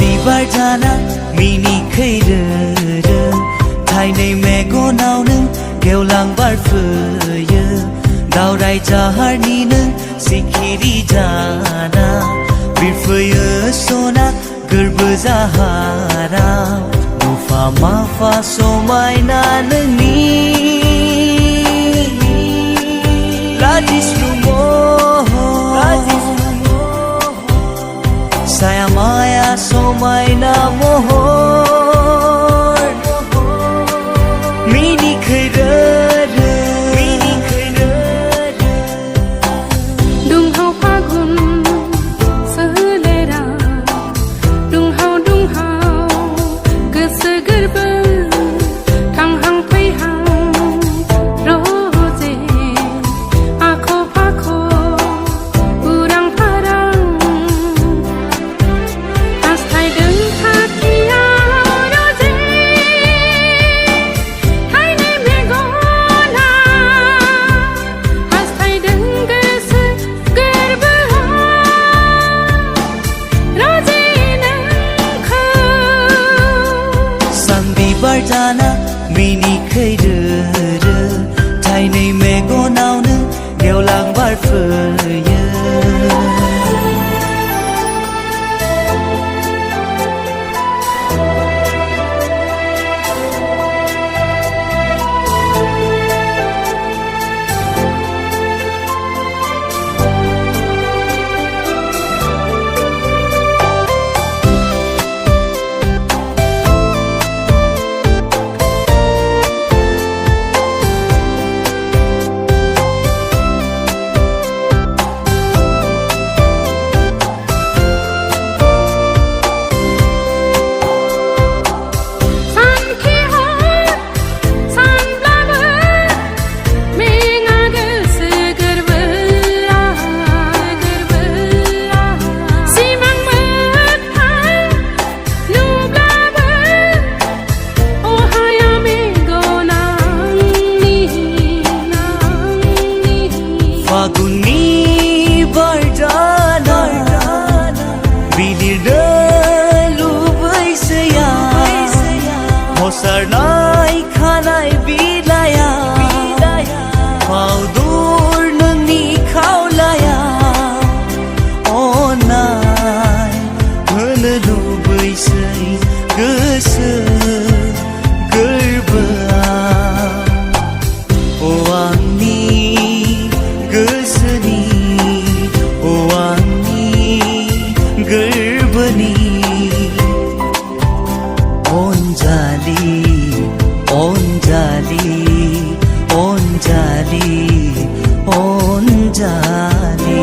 बिबार जाना मिनिखैरो थाइनै मेगनाव नों गेवलां बारफैयो दावराय जाहारनि नों सिखिरि जाना बिरफैयो सना गोरबो जाहाराव मुफा माफा समायना नोंनि लाजिस्लु महर साया माया समायना महर मिनिखैरो दुंहाव फागुन सोलेरा दुंहाव गोसो गोरबो थांहां फैहां रजे आख' फाख' उरां फारां हास्थायदों खाथियाव रजे थाइनै मेगना हास्थायदों गोसो गोरबोआव रजे नोंखौ सान बिबार जाना मिनिखैरो थाइनै मेगनावनो गेवलां बारफैयो फागुननि बार जाना बिलिरनो लुबैसैया हसारनाय खानाय बिलाया फावदुर नोंनि खावलाया अननाय होनो लुबैसै गोसो गोरबोआ अ आंनि गोसोनि अ आंनि गोरबोनि अनजालि अनजालि अनजालि अनजालि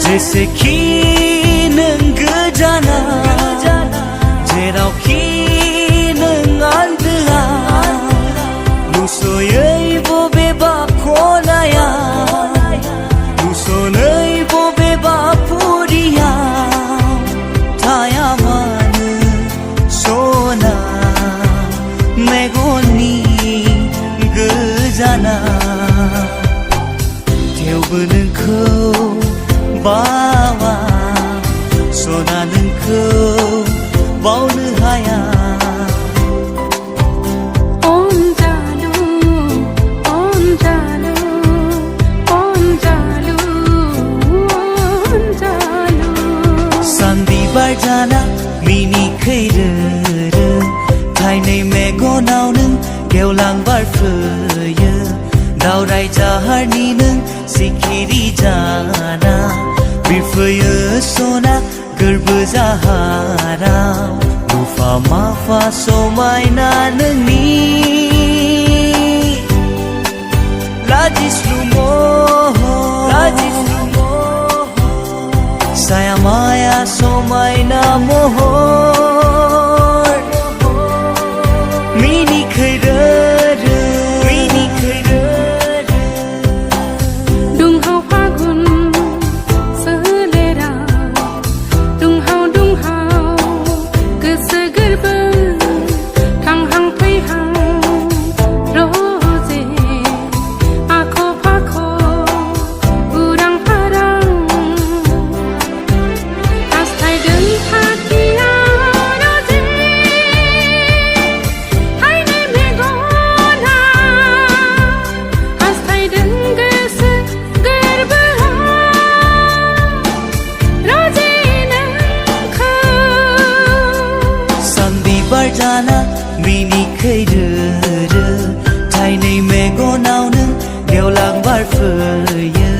जेसेखि नों गोजाना जेरावखि नों आन्दोआ नुस'यै बबेबा खनाया नुस'नै बबेबा फुरियाव थाया मानो सना मेगननि गोजाना थेवबो नोंखौ बावा सना नोंखौ बावनो हाया अनजालु अनजालु अनजालु अनजालु सान बिबार जाना मिनिखैरो थाइनै मेगनाव नों गेवलां बारफैयो दावराय जाहारनि नों सिखिरि जाना बिरफैयो सना गोरबो जाहाराव रुफा माफा समायना नोंनि लाजिस्लु महर साया माया समायना महर मिनिखैरो दुंहाव फागुन सोलेरा दुंहाव गोसो गोरबो थांहां फैहां रजे आख' फाख' उरां फारां हास्थायदों थाखियाव रजे थाइनै मेगना हास्थायदों गोसो गोरबोआव रजे नोंखौ सानबिबार जाना मिनिखैरो थाइनै मेगनाव नों गेवलां बारफैयो